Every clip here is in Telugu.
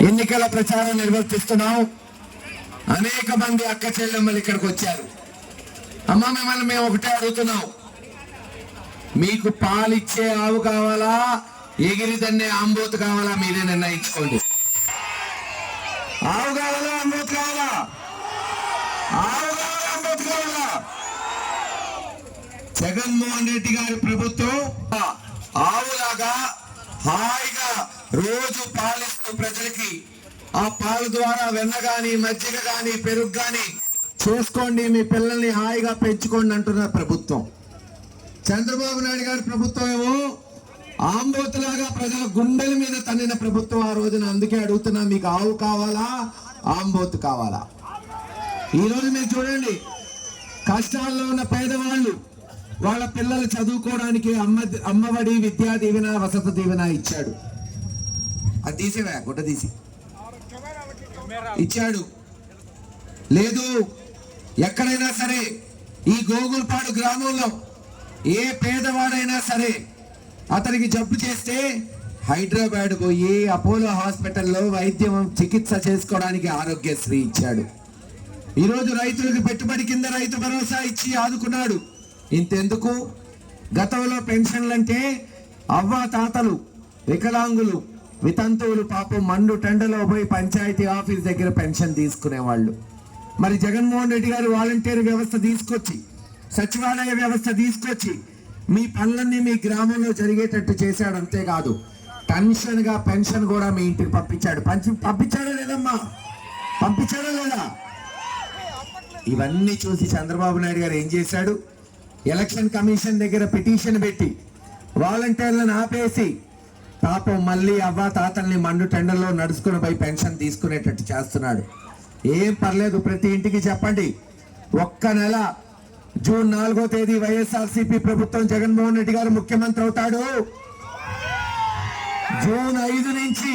ఎన్నికల ప్రచారం నిర్వర్తిస్తున్నాం. అనేక మంది అక్క చెల్లెమ్మలు ఇక్కడికి వచ్చారు. అమ్మ, మిమ్మల్ని మేము ఒకటే అడుగుతున్నాం, మీకు పాలిచ్చే ఆవు కావాలా, ఎగిరిదన్నే ఆంబోతు కావాలా? మీరే నిర్ణయించుకోండి. ఆవు కావాలా, ఆంబోతు కావాలా? ఆవు కావాలా, ఆంబోతు కావాలా? జగన్మోహన్ రెడ్డి గారి ప్రభుత్వం ఆవులాగా హాయిగా రోజు పాలిస్తూ ప్రజలకి ఆ పాల ద్వారా వెన్న గాని, మజ్జిగ గాని, పెరుగు గాని చేసుకోండి, మీ పిల్లల్ని హాయిగా పెంచుకోండి అంటున్న ప్రభుత్వం. చంద్రబాబు నాయుడు గారి ప్రభుత్వం ఏమో ఆంబోతులాగా ప్రజల గుండెల మీద తన్నిన ప్రభుత్వం ఆ రోజున. అందుకే అడుగుతున్నా, మీకు ఆవు కావాలా, ఆంబోతు కావాలా? ఈ రోజు మీరు చూడండి, కష్టాల్లో ఉన్న పేదవాళ్ళు వాళ్ళ పిల్లలు చదువుకోవడానికి అమ్మఒడి, విద్యా దీవెన, వసతి దీవెన ఇచ్చాడు. అది తీసేవా, గుడ్డ తీసి ఇచ్చాడు. లేదు, ఎక్కడైనా సరే ఈ గోగులపాడు గ్రామంలో ఏ పేదవాడైనా సరే అతనికి జబ్బు చేస్తే హైదరాబాద్ పోయి అపోలో హాస్పిటల్లో వైద్యం చికిత్స చేసుకోవడానికి ఆరోగ్యశ్రీ ఇచ్చాడు. ఈరోజు రైతులకు పెట్టుబడి కింద రైతు భరోసా ఇచ్చి ఆదుకున్నాడు. ఇంతెందుకు, గతంలో పెన్షన్లంటే అవ్వ తాతలు, వికలాంగులు, వితంతువులు పాపం మండు టెండలో పోయి పంచాయతీ ఆఫీస్ దగ్గర పెన్షన్ తీసుకునేవాళ్ళు. మరి జగన్మోహన్ రెడ్డి గారు వాలంటీర్ వ్యవస్థ తీసుకొచ్చి, సచివాలయ వ్యవస్థ తీసుకొచ్చి మీ పనులన్నీ మీ గ్రామంలో జరిగేటట్టు చేశాడు. అంతేకాదు, టెన్షన్గా పెన్షన్ కూడా మీ ఇంటికి పంపించాడు. పంపించాడా లేదమ్మా? పంపించాడా లేదా? ఇవన్నీ చూసి చంద్రబాబు నాయుడు గారు ఏం చేశాడు? ఎలక్షన్ కమిషన్ దగ్గర పిటిషన్ పెట్టి వాలంటీర్లను ఆపేసి పాపం మళ్ళీ అవ్వ తాతల్ని మండు టెండర్లో నడుచుకుని పోయి పెన్షన్ తీసుకునేటట్టు చేస్తున్నాడు. ఏం పర్లేదు, ప్రతి ఇంటికి చెప్పండి. ఒక్క నెల జూన్ 4వ తేదీ వైఎస్ఆర్సీపీ ప్రభుత్వం, జగన్మోహన్ రెడ్డి గారు ముఖ్యమంత్రి అవుతాడు. జూన్ 5 నుంచి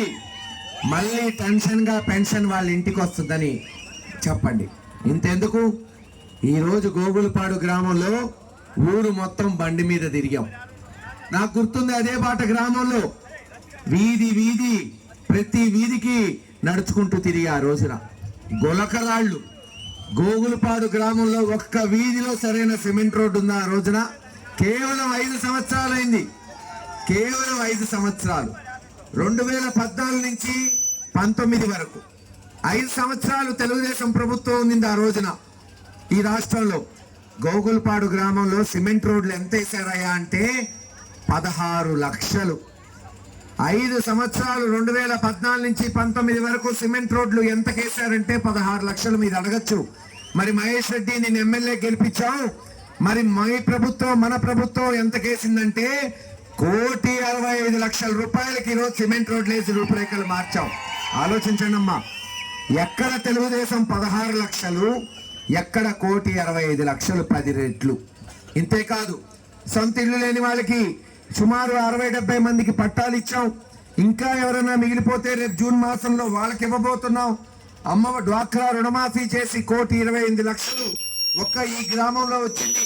మళ్ళీ టెన్షన్ గా పెన్షన్ వాళ్ళ ఇంటికి వస్తుందని చెప్పండి. ఇంతెందుకు, ఈరోజు గోగులపాడు గ్రామంలో ఊరు మొత్తం బండి మీద తిరిగాం. నాకు గుర్తుంది, అదే బాట గ్రామంలో వీధి వీధి ప్రతి వీధికి నడుచుకుంటూ తిరిగి ఆ రోజున గొలకరాళ్ళు. గోగులపాడు గ్రామంలో ఒక్క వీధిలో సరైన సిమెంట్ రోడ్డు ఉంది ఆ రోజున. కేవలం 5 సంవత్సరాలైంది, కేవలం 5 సంవత్సరాలు. 2014 నుంచి 19 వరకు 5 సంవత్సరాలు తెలుగుదేశం ప్రభుత్వం ఉంది ఆ రోజున. ఈ రాష్ట్రంలో గోగులపాడు గ్రామంలో సిమెంట్ రోడ్లు ఎంత వేసారయ్యా అంటే 16 లక్షలు. 5 సంవత్సరాలు 2014 నుంచి 19 వరకు సిమెంట్ రోడ్లు ఎంత కేసారంటే 16 లక్షలు. మీరు అడగచ్చు, మరి మహేష్ రెడ్డి నేను ఎమ్మెల్యే గెలిపించావు, మరి మన ప్రభుత్వం ఎంత కేసిందంటే 1,65,00,000 రూపాయలకి ఈరోజు సిమెంట్ రోడ్లు వేసి రూపురేఖలు మార్చాం. ఆలోచించండి అమ్మా, ఎక్కడ తెలుగుదేశం 16 లక్షలు, ఎక్కడ 1,65,00,000, 10 రెట్లు. ఇంతేకాదు, సొంత ఇల్లు లేని వాళ్ళకి సుమారు 60-70 మందికి పట్టాలు ఇచ్చాం. ఇంకా ఎవరైనా మిగిలిపోతే రేపు జూన్ మాసంలో వాళ్ళకి ఇవ్వబోతున్నాం. అమ్మ డ్వాక్రా రుణమాఫీ చేసి 1,28,00,000 ఒక్క ఈ గ్రామంలో వచ్చింది.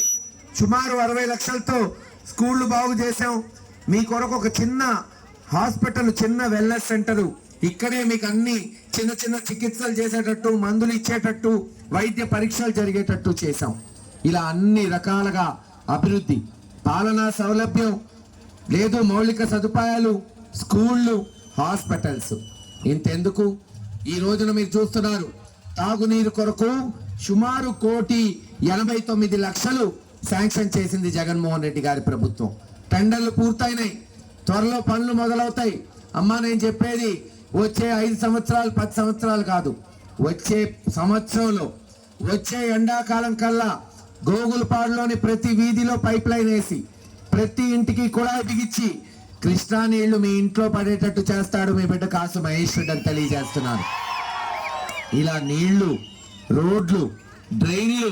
సుమారు 60 లక్షలతో స్కూళ్లు బాగు చేశాం. మీ కొరకు ఒక చిన్న హాస్పిటల్, చిన్న వెల్నెస్ సెంటరు ఇక్కడే మీకు అన్ని చిన్న చిన్న చికిత్సలు చేసేటట్టు, మందులు ఇచ్చేటట్టు, వైద్య పరీక్షలు జరిగేటట్టు చేశాం. ఇలా అన్ని రకాలుగా అభివృద్ధి, పాలనా సౌలభ్యం లేదు, మౌలిక సదుపాయాలు, స్కూళ్ళు, హాస్పిటల్స్. ఇంతెందుకు, ఈ రోజున మీరు చూస్తున్నారు, తాగునీరు కొరకు సుమారు 1,89,00,000 శాంక్షన్ చేసింది జగన్మోహన్ రెడ్డి గారి ప్రభుత్వం. టెండర్లు పూర్తయినాయి, త్వరలో పనులు మొదలవుతాయి. అమ్మా, నేను చెప్పేది వచ్చే 5 సంవత్సరాలు 10 సంవత్సరాలు కాదు, వచ్చే సంవత్సరంలో, వచ్చే ఎండాకాలం కల్లా గోగులపాడులోని ప్రతి వీధిలో పైప్ లైన్ వేసి ప్రతి ఇంటికి కుళాయి బిగించి కృష్ణా నీళ్లు మీ ఇంట్లో పడేటట్టు చేస్తాడు మీ బిడ్డ కాసు మహేష్ రెడ్డి అని తెలియజేస్తున్నారు. ఇలా నీళ్లు, రోడ్లు, డ్రైన్లు,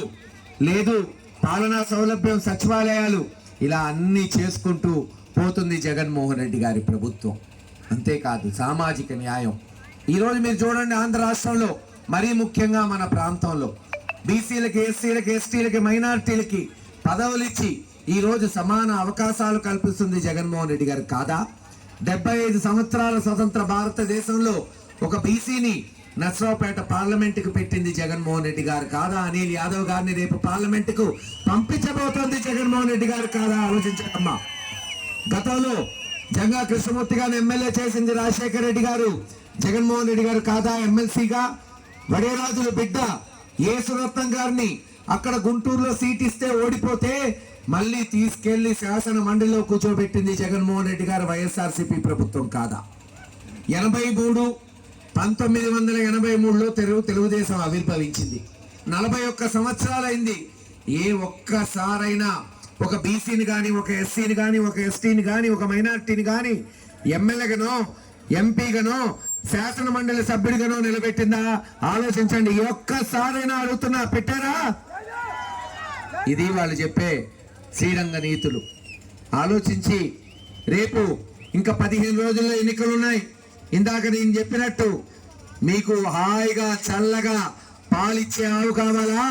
లేదు పాలనా సౌలభ్యం, సచివాలయాలు, ఇలా అన్ని చేసుకుంటూ పోతుంది జగన్మోహన్ రెడ్డి గారి ప్రభుత్వం. అంతేకాదు, సామాజిక న్యాయం. ఈరోజు మీరు చూడండి, ఆంధ్ర రాష్ట్రంలో మరీ ముఖ్యంగా మన ప్రాంతంలో బీసీలకి, ఎస్సీలకి, ఎస్టీలకి, మైనార్టీలకి పదవులు ఇచ్చి ఈరోజు సమాన అవకాశాలు కల్పిస్తుంది జగన్మోహన్ రెడ్డి గారు. కాదా? 75 సంవత్సరాల స్వతంత్ర భారతదేశంలో ఒక బీసీని నర్సరావుపేట పార్లమెంటుకు పెట్టింది జగన్మోహన్ రెడ్డి గారు కాదా? అనిల్ యాదవ్ గారిని రేపు పార్లమెంటుకు పంపించబోతోంది జగన్మోహన్ రెడ్డి గారు కాదా? ఆలోచించమ్మా. గతంలో జంగా కృష్ణమూర్తి గారిని ఎమ్మెల్యే చేసింది రాజశేఖర రెడ్డి గారు. జగన్మోహన్ రెడ్డి గారు కాదా ఎమ్మెల్సీగా? వడేరాజుల బిడ్డ యేసురత్నం గారిని అక్కడ గుంటూరులో సీట్ ఇస్తే ఓడిపోతే మళ్ళీ తీసుకెళ్లి శాసన మండలిలో కూర్చోబెట్టింది జగన్మోహన్ రెడ్డి గారు వైఎస్ఆర్సీపీ ప్రభుత్వం కాదా? 1983లో తెలుగుదేశం ఆవిర్భవించింది. 41 సంవత్సరాలైంది. ఏ ఒక్కసారైనా ఒక బీసీని కానీ, ఒక ఎస్సీని కానీ, ఒక ఎస్టీని కానీ, ఒక మైనార్టీని కానీ ఎమ్మెల్యేగానో, ఎంపీగానో, శాసన మండలి సభ్యుడిగానో నిలబెట్టిందా? ఆలోచించండి. ఒక్కసారైనా అడుగుతున్నా, పెట్టారా? ఇది వాళ్ళు చెప్పే శ్రీరంగ నీతులు. ఆలోచించి రేపు ఇంకా 15 రోజుల్లో ఎన్నికలు ఉన్నాయి. ఇందాక నేను చెప్పినట్టు మీకు హాయిగా చల్లగా పాలిచ్చే ఆవు కావాలా,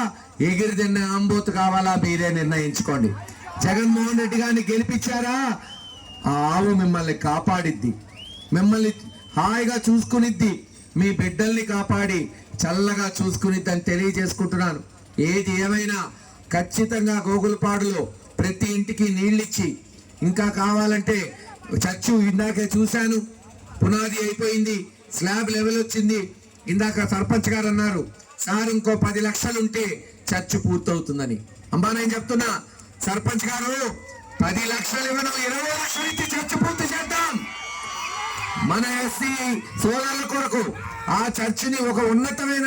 ఎగిరి తిన్న అంబోతు కావాలా? మీరే నిర్ణయించుకోండి. జగన్మోహన్ రెడ్డి గారిని గెలిపించారా? ఆ ఆవు మిమ్మల్ని కాపాడిద్ది, మిమ్మల్ని హాయిగా చూసుకునిద్ది, మీ బిడ్డల్ని కాపాడి చల్లగా చూసుకునిద్ది అని తెలియజేసుకుంటున్నాను. ఏది ఏమైనా ఖచ్చితంగా గోగులపాడులో ప్రతి ఇంటికి నీళ్ళిచ్చి, ఇంకా కావాలంటే చచ్చు ఇందాకే చూశాను, పునాది అయిపోయింది, స్లాబ్ లెవెల్ వచ్చింది. ఇందాక సర్పంచ్ గారు అన్నారు, సార్ ఇంకో 10 లక్షలు ఉంటే చర్చ్ పూర్తవుతుందని. అమ్మా నేను చెప్తున్నా, సర్పంచ్ గారు 10 లక్షలు ఇవ్వడం, 20 లక్షలు ఇచ్చి చర్చ్ పూర్తి చేద్దాం. మన ఎస్సీ సోదరుల కొరకు ఆ చర్చిని ఒక ఉన్నతమైన